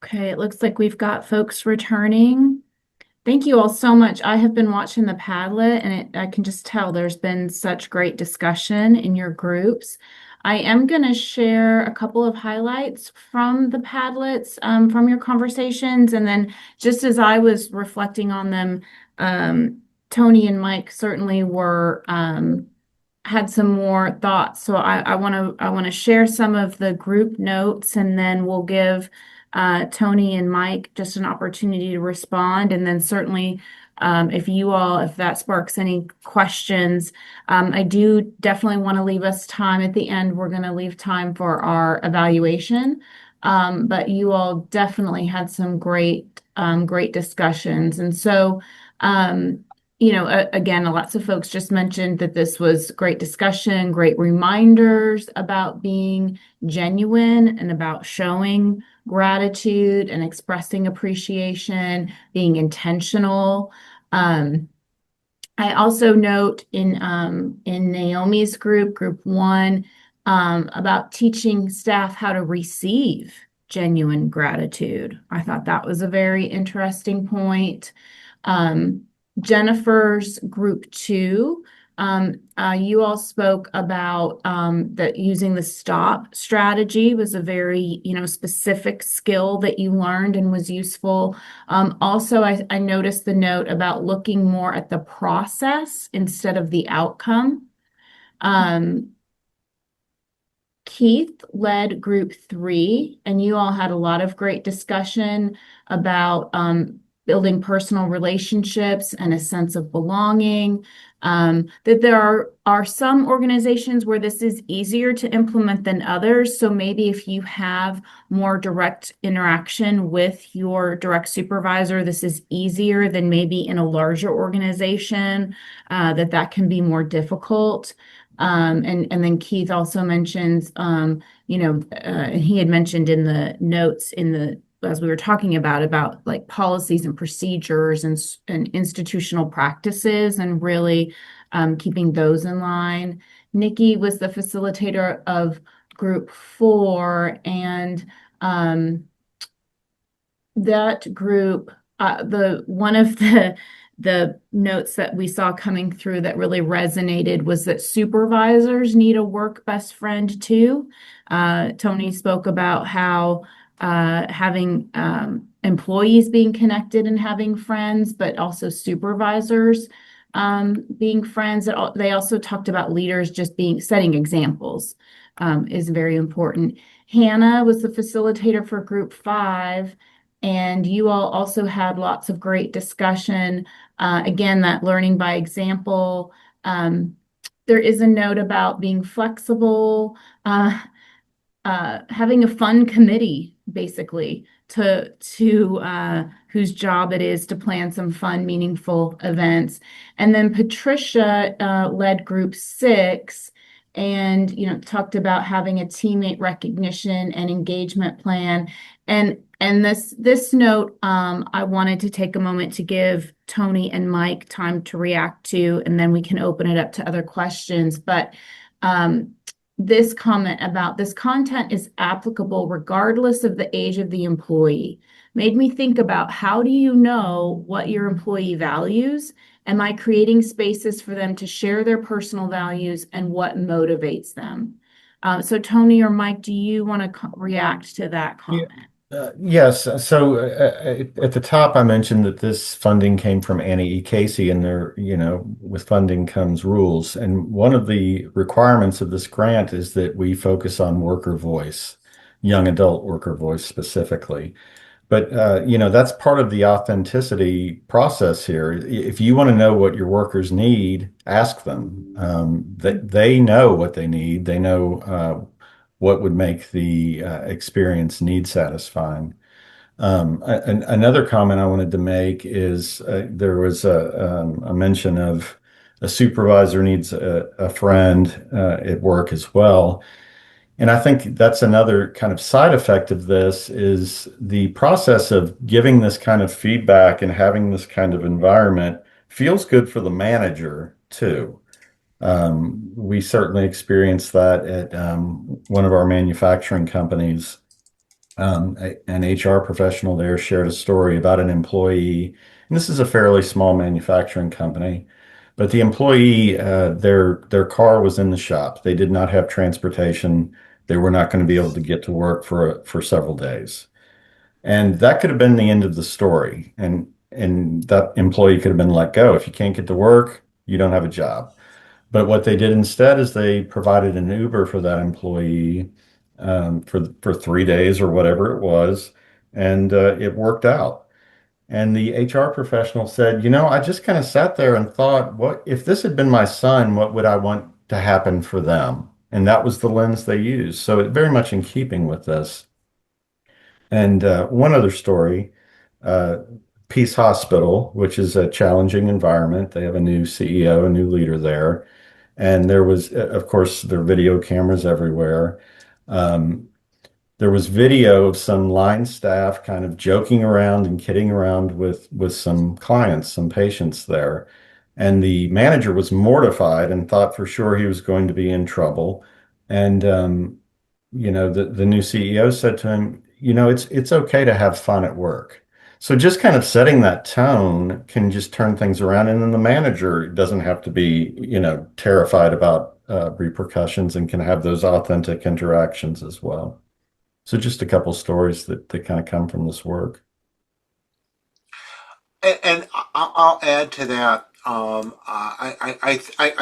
Okay, it looks like we've got folks returning. Thank you all so much. I have been watching the Padlet and I can just tell there's been such great discussion in your groups. I am going to share a couple of highlights from the Padlets, from your conversations. And then just as I was reflecting on them, Tony and Mike certainly were, had some more thoughts. So I want to share some of the group notes and then we'll give Tony and Mike just an opportunity to respond. And then certainly if that sparks any questions, I do definitely want to leave us time at the end. We're going to leave time for our evaluation. But you all definitely had some great discussions. And so, again, lots of folks just mentioned that this was great discussion, great reminders about being genuine and about showing gratitude and expressing appreciation, being intentional. I also note in Naomi's group 1, about teaching staff how to receive genuine gratitude. I thought that was a very interesting point. Jennifer's group 2, you all spoke about that using the stop strategy was a very, specific skill that you learned and was useful. Also, I noticed the note about looking more at the process instead of the outcome. Keith led group 3, and you all had a lot of great discussion about building personal relationships and a sense of belonging. That there are some organizations where this is easier to implement than others. So maybe if you have more direct interaction with your direct supervisor, this is easier than maybe in a larger organization, that can be more difficult. And then Keith also mentions, he had mentioned in the notes as we were talking about like policies and procedures and institutional practices and really keeping those in line. Nikki was the facilitator of group 4 and that group, one of the notes that we saw coming through that really resonated was that supervisors need a work best friend too. Tony spoke about how having employees being connected and having friends, but also supervisors being friends. They also talked about leaders just setting examples is very important. Hannah was the facilitator for group 5. And you all also had lots of great discussion. Again, that learning by example. There is a note about being flexible, having a fun committee, basically, to whose job it is to plan some fun, meaningful events. And then Patricia led group 6 and talked about having a teammate recognition and engagement plan. And this note, I wanted to take a moment to give Tony and Mike time to react to, and then we can open it up to other questions. But this comment about this content is applicable regardless of the age of the employee made me think about, how do you know what your employee values? Am I creating spaces for them to share their personal values and what motivates them? So Tony or Mike, do you want to react to that comment? Yes. So at the top, I mentioned that this funding came from Annie E. Casey, and with funding comes rules. And one of the requirements of this grant is that we focus on worker voice, young adult worker voice specifically. But that's part of the authenticity process here. If you want to know what your workers need, ask them. They know what they need. They know what would make the experience need satisfying. Another comment I wanted to make is there was a mention of a supervisor needs a friend at work as well. And I think that's another kind of side effect of this is the process of giving this kind of feedback and having this kind of environment feels good for the manager too. We certainly experienced that at one of our manufacturing companies. An HR professional there shared a story about an employee, And this is a fairly small manufacturing company, but the employee, their car was in the shop. They did not have transportation. They were not going to be able to get to work for several days. And that could have been the end of the story. And that employee could have been let go. If you can't get to work, you don't have a job. But what they did instead is they provided an Uber for that employee for 3 days or whatever it was, and it worked out. And the HR professional said, I just kind of sat there and thought, what if this had been my son, what would I want to happen for them? And that was the lens they used. So it very much in keeping with this. And one other story, uh, Peace Hospital, which is a challenging environment. They have a new CEO, a new leader there. And there was, of course, there are video cameras everywhere. Um, there was video of some line staff kind of joking around and kidding around with some clients, some patients there. And the manager was mortified and thought for sure he was going to be in trouble. And the new CEO said to him, it's okay to have fun at work. So just kind of setting that tone can just turn things around. And then the manager doesn't have to be, terrified about repercussions and can have those authentic interactions as well. So just a couple stories that kind of come from this work. And I'll add to that. I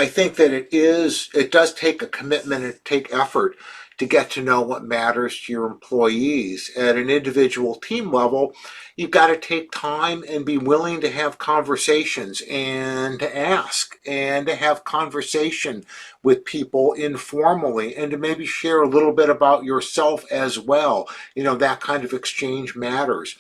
think that it does take a commitment and take effort to get to know what matters to your employees. At an individual team level, you've got to take time and be willing to have conversations and to ask and to have conversation with people informally and to maybe share a little bit about yourself as well. That kind of exchange matters.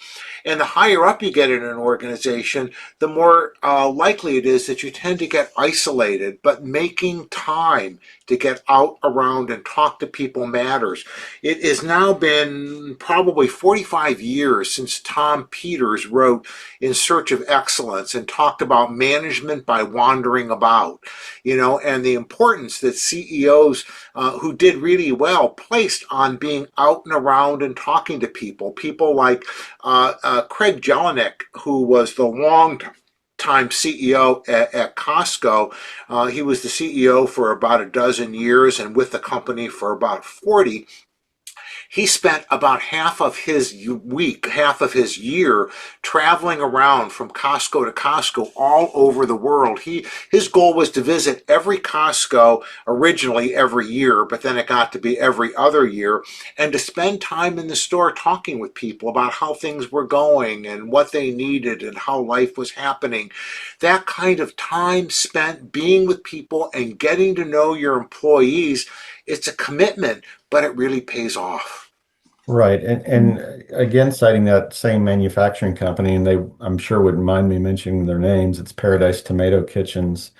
And the higher up you get in an organization, the more likely it is that you tend to get isolated, but making time to get out around and talk to people matters. It has now been probably 45 years since Tom Peters wrote In Search of Excellence and talked about management by wandering about, and the importance that CEOs who did really well placed on being out and around and talking to people. People like Craig Jelinek, who was the long-time CEO at Costco. He was the CEO for about a dozen years and with the company for about 40. He spent about half of his week, half of his year traveling around from Costco to Costco all over the world. His goal was to visit every Costco originally every year, but then it got to be every other year, and to spend time in the store talking with people about how things were going and what they needed and how life was happening. That kind of time spent being with people and getting to know your employees, it's a commitment, but it really pays off. Right. And again, citing that same manufacturing company, and I'm sure wouldn't mind me mentioning their names. It's Paradise Tomato Kitchens.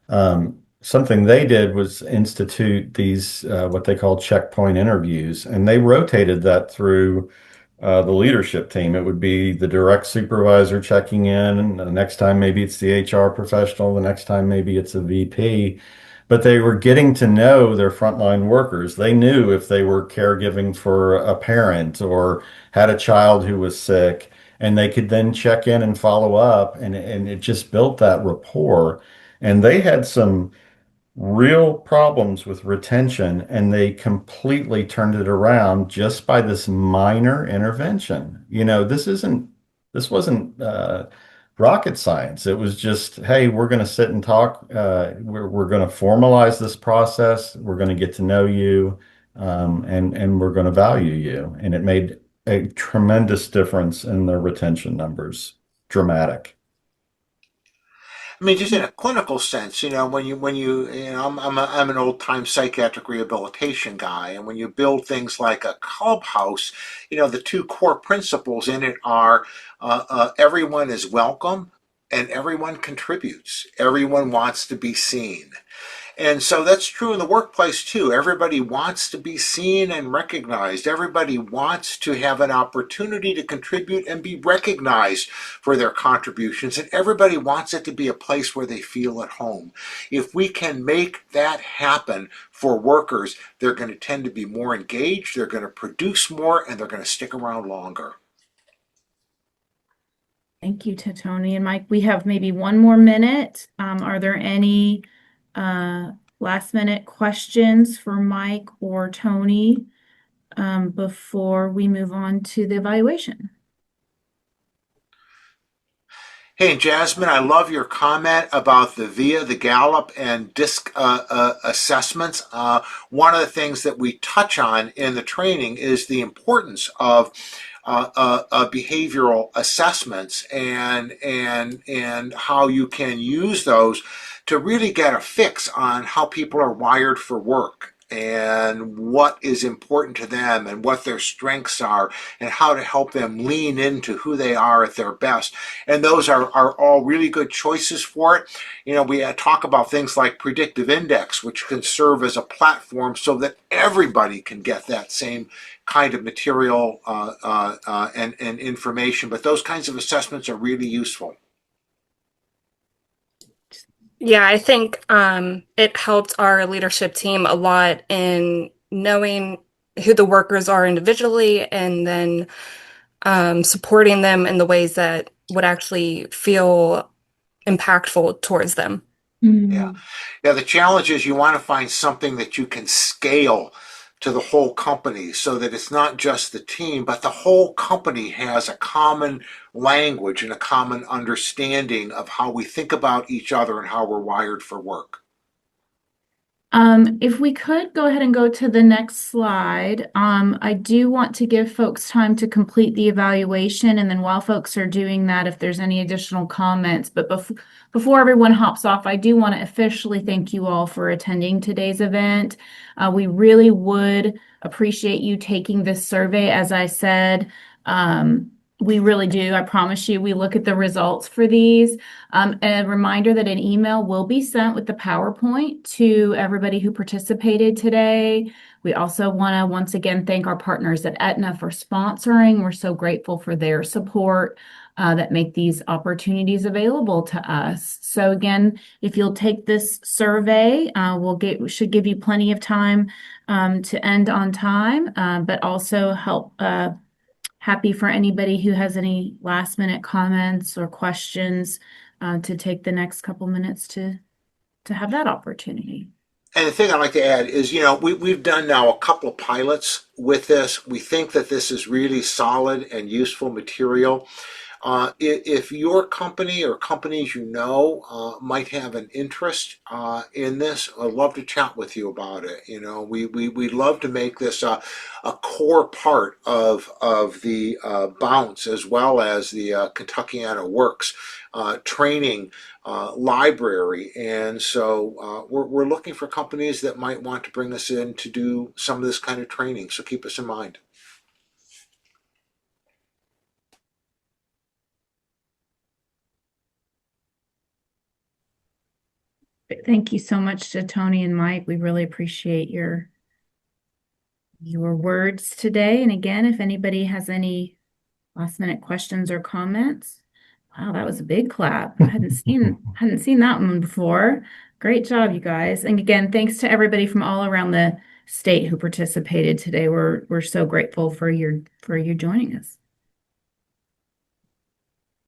Something they did was institute these, what they call checkpoint interviews, and they rotated that through the leadership team. It would be the direct supervisor checking in, and the next time maybe it's the HR professional, the next time maybe it's a VP. But they were getting to know their frontline workers. They knew if they were caregiving for a parent or had a child who was sick, and they could then check in and follow up, and it just built that rapport. And they had some real problems with retention, and they completely turned it around just by this minor intervention. This wasn't rocket science. It was just, hey, we're going to sit and talk. We're going to formalize this process. We're going to get to know you, and we're going to value you. And it made a tremendous difference in their retention numbers. Dramatic. I mean, just in a clinical sense, I'm an old time psychiatric rehabilitation guy, and when you build things like a clubhouse, the two core principles in it are everyone is welcome and everyone contributes. Everyone wants to be seen. And so that's true in the workplace too. Everybody wants to be seen and recognized. Everybody wants to have an opportunity to contribute and be recognized for their contributions. And everybody wants it to be a place where they feel at home. If we can make that happen for workers, they're going to tend to be more engaged, they're going to produce more, and they're going to stick around longer. Thank Thank you to Tony and Mike. We have maybe one more minute. Are there any last minute questions for Mike or Tony before we move on to the evaluation? Hey, Jasmine, I love your comment about the VIA, the Gallup, and DISC assessments. One of the things that we touch on in the training is the importance of behavioral assessments and how you can use those to really get a fix on how people are wired for work and what is important to them and what their strengths are and how to help them lean into who they are at their best. And those are all really good choices for it. You know, we talk about things like predictive index, which can serve as a platform so that everybody can get that same kind of material and information. But those kinds of assessments are really useful. Yeah, I think it helped our leadership team a lot in knowing who the workers are individually and then supporting them in the ways that would actually feel impactful towards them. Yeah. Yeah, the challenge is you want to find something that you can scale to the whole company so that it's not just the team, but the whole company has a common language and a common understanding of how we think about each other and how we're wired for work. If we could go ahead and go to the next slide, I do want to give folks time to complete the evaluation, and then while folks are doing that, if there's any additional comments, but before everyone hops off, I do want to officially thank you all for attending today's event. We really would appreciate you taking this survey. As I said, we really do. I promise you, we look at the results for these. A reminder that an email will be sent with the PowerPoint to everybody who participated today. We also want to once again thank our partners at Aetna for sponsoring. We're so grateful for their support that make these opportunities available to us. So again, if you'll take this survey, we should give you plenty of time to end on time, but also help. Happy for anybody who has any last minute comments or questions to take the next couple minutes to have that opportunity. And the thing I'd like to add is, you know, we've done now a couple of pilots with this. We think that this is really solid and useful material. If your company or companies you know might have an interest in this, I'd love to chat with you about it. You know, we'd love to make this a core part of the Bounce as well as the Kentuckiana Works training library. And so we're looking for companies that might want to bring us in to do some of this kind of training. So keep us in mind. Thank you so much to Tony and Mike. We really appreciate your words today. And again, if anybody has any last minute questions or comments. Wow, that was a big clap. I hadn't seen that one before. Great job, you guys. And again, thanks to everybody from all around the state who participated today. We're so grateful for your joining us.